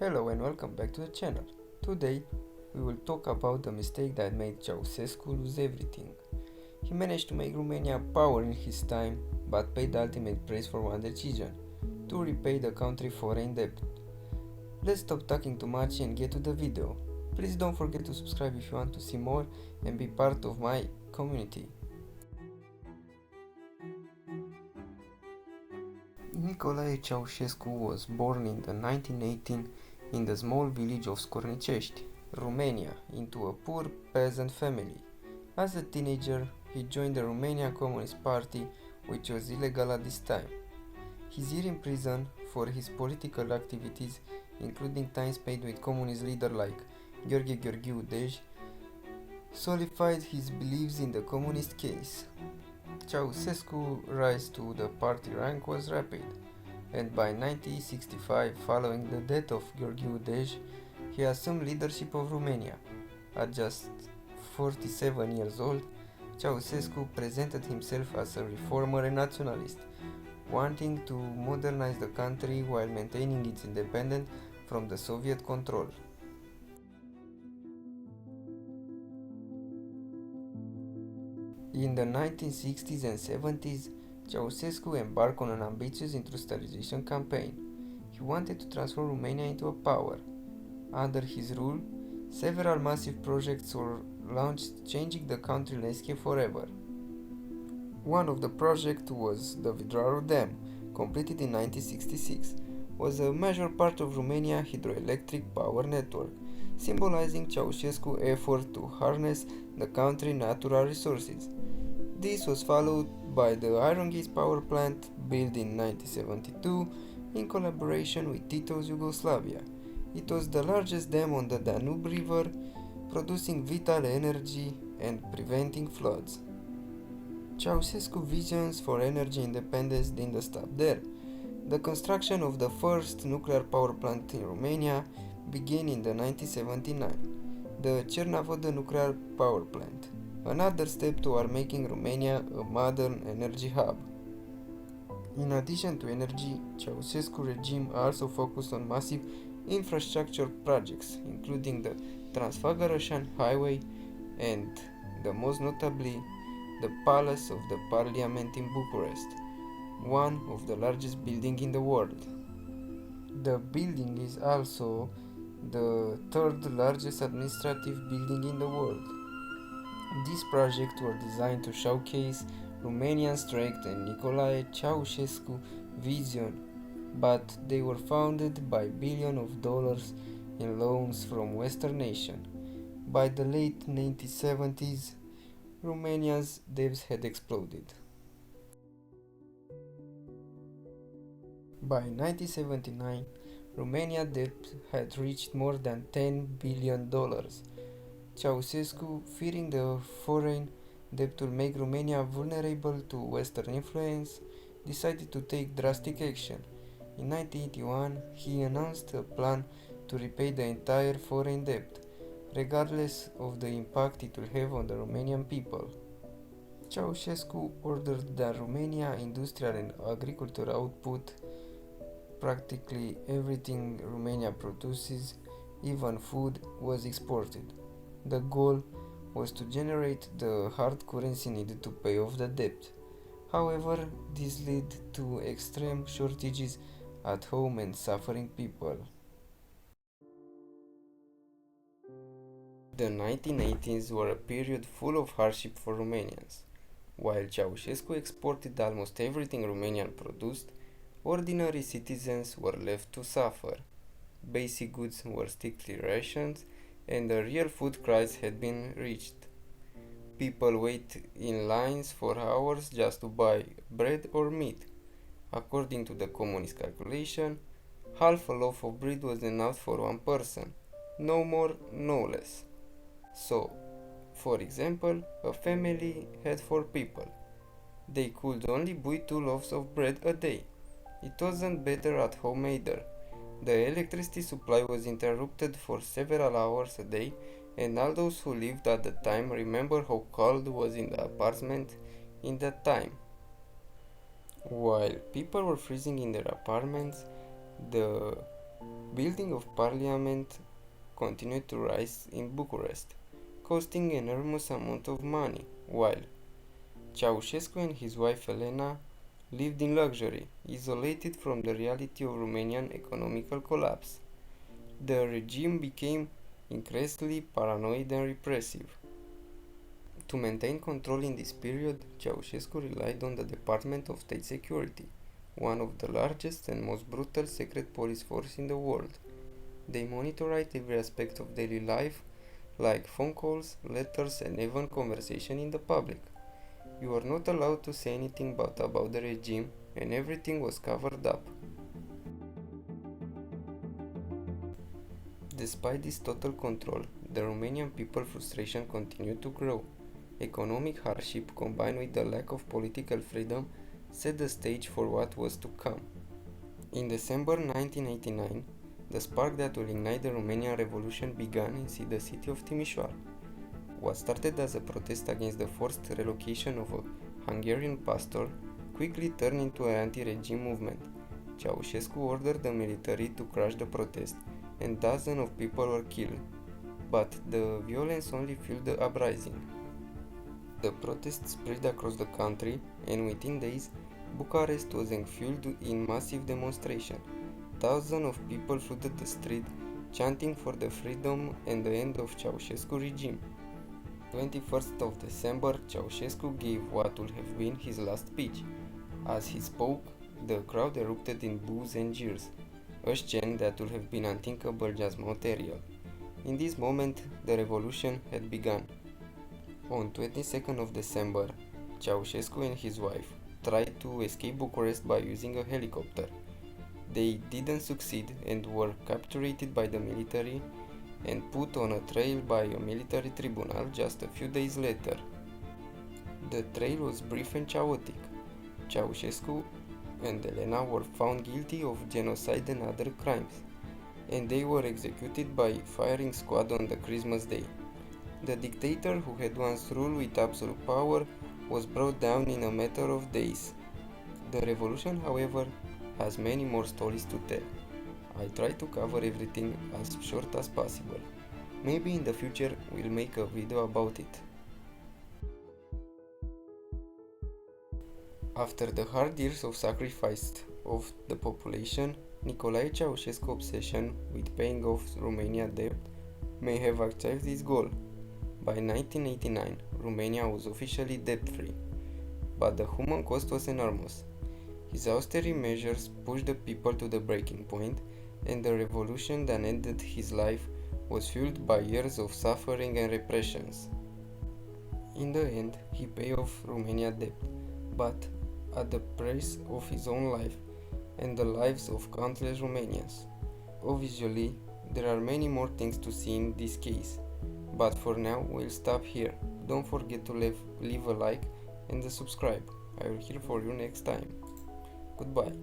Hello and welcome back to the channel. Today we will talk about the mistake that made Ceausescu lose everything. He managed to make Romania power in his time, but paid the ultimate price for one decision: to repay the country's foreign debt. Let's stop talking too much and get to the video. Please don't forget to subscribe if you want to see more and be part of my community. Nicolae Ceaușescu was born in the 1918 in the small village of Scornicești, Romania, into a poor peasant family. As a teenager, he joined the Romanian Communist Party, which was illegal at this time. His year in prison for his political activities, including time spent with communist leaders like Gheorghe Gheorghiu Dej, solidified his beliefs in the communist case. Ceausescu's rise to the party rank was rapid, and by 1965, following the death of Gheorghiu Dej, he assumed leadership of Romania. At just 47 years old, Ceausescu presented himself as a reformer and nationalist, wanting to modernize the country while maintaining its independence from the Soviet control. In the 1960s and 70s, Ceausescu embarked on an ambitious industrialization campaign. He wanted to transform Romania into a power. Under his rule, several massive projects were launched, changing the country landscape forever. One of the projects was the Overthrow Dam, completed in 1966, was a major part of Romania's hydroelectric power network, symbolizing Ceausescu's effort to harness the country's natural resources. This was followed by the Iron Gate power plant built in 1972 in collaboration with Tito's Yugoslavia. It was the largest dam on the Danube River, producing vital energy and preventing floods. Ceausescu's visions for energy independence didn't stop there. The construction of the first nuclear power plant in Romania began in the 1979, the Cernavodă nuclear power plant, another step toward making Romania a modern energy hub. In addition to energy, Ceausescu regime also focused on massive infrastructure projects, including the Transfăgărășani Highway and, the most notably, the Palace of the Parliament in Bucharest, one of the largest buildings in the world. The building is also the third largest administrative building in the world. These projects were designed to showcase Romanian strength and Nicolae Ceaușescu's vision, but they were funded by billions of dollars in loans from Western nations. By the late 1970s, Romania's debts had exploded. By 1979, Romania's debt had reached more than $10 billion. Ceausescu, fearing the foreign debt would make Romania vulnerable to Western influence, decided to take drastic action. In 1981, he announced a plan to repay the entire foreign debt, regardless of the impact it will have on the Romanian people. Ceausescu ordered that Romania's industrial and agricultural output, practically everything Romania produces, even food, was exported. The goal was to generate the hard currency needed to pay off the debt. However, this led to extreme shortages at home and suffering people. The 1980s were a period full of hardship for Romanians. While Ceausescu exported almost everything Romania produced, ordinary citizens were left to suffer. Basic goods were strictly rationed, and a real food crisis had been reached. People waited in lines for hours just to buy bread or meat. According to the communist calculation, half a loaf of bread was enough for one person, no more, no less. So, for example, a family had 4 people. They could only buy 2 loaves of bread a day. It wasn't better at home either. The electricity supply was interrupted for several hours a day, and all those who lived at the time remember how cold it was in the apartment in that time. While people were freezing in their apartments, the Building of parliament continued to rise in Bucharest, costing enormous amount of money, while Ceausescu and his wife Elena lived in luxury, isolated from the reality of Romanian economical collapse. The regime became increasingly paranoid and repressive. To maintain control in this period, Ceausescu relied on the Department of State Security, one of the largest and most brutal secret police forces in the world. They monitored every aspect of daily life, like phone calls, letters, and even conversation in the public. You were not allowed to say anything bad about the regime, and everything was covered up. Despite this total control, the Romanian people's frustration continued to grow. Economic hardship combined with the lack of political freedom set the stage for what was to come. In December 1989, the spark that will ignite the Romanian Revolution began in the city of Timișoara. What started as a protest against the forced relocation of a Hungarian pastor quickly turned into an anti-regime movement. Ceausescu ordered the military to crush the protest, and dozens of people were killed. But the violence only fueled the uprising. The protest spread across the country, and within days, Bucharest was engulfed in massive demonstration. Thousands of people flooded the street, chanting for the freedom and the end of Ceausescu regime. 21st of December, Ceausescu gave what would have been his last speech. As he spoke, the crowd erupted in boos and jeers, a chant that would have been unthinkable just material. In this moment, the revolution had begun. On 22nd of December, Ceausescu and his wife tried to escape Bucharest by using a helicopter. They didn't succeed and were captured by the military and put on a trial by a military tribunal just a few days later. The trial was brief and chaotic. Ceausescu and Elena were found guilty of genocide and other crimes, and they were executed by firing squad on the Christmas day. The dictator who had once ruled with absolute power was brought down in a matter of days. The revolution, however, has many more stories to tell. I try to cover everything as short as possible. Maybe in the future we'll make a video about it. After the hard years of sacrifice of the population, Nicolae Ceaușescu's obsession with paying off Romania's debt may have achieved this goal. By 1989, Romania was officially debt-free, but the human cost was enormous. His austerity measures pushed the people to the breaking point, and the revolution that ended his life was fueled by years of suffering and repressions. In the end, he paid off Romania's debt, but at the price of his own life and the lives of countless Romanians. Obviously, there are many more things to see in this case, but for now we'll stop here. Don't forget to leave a like and subscribe. I will hear for you next time. Goodbye.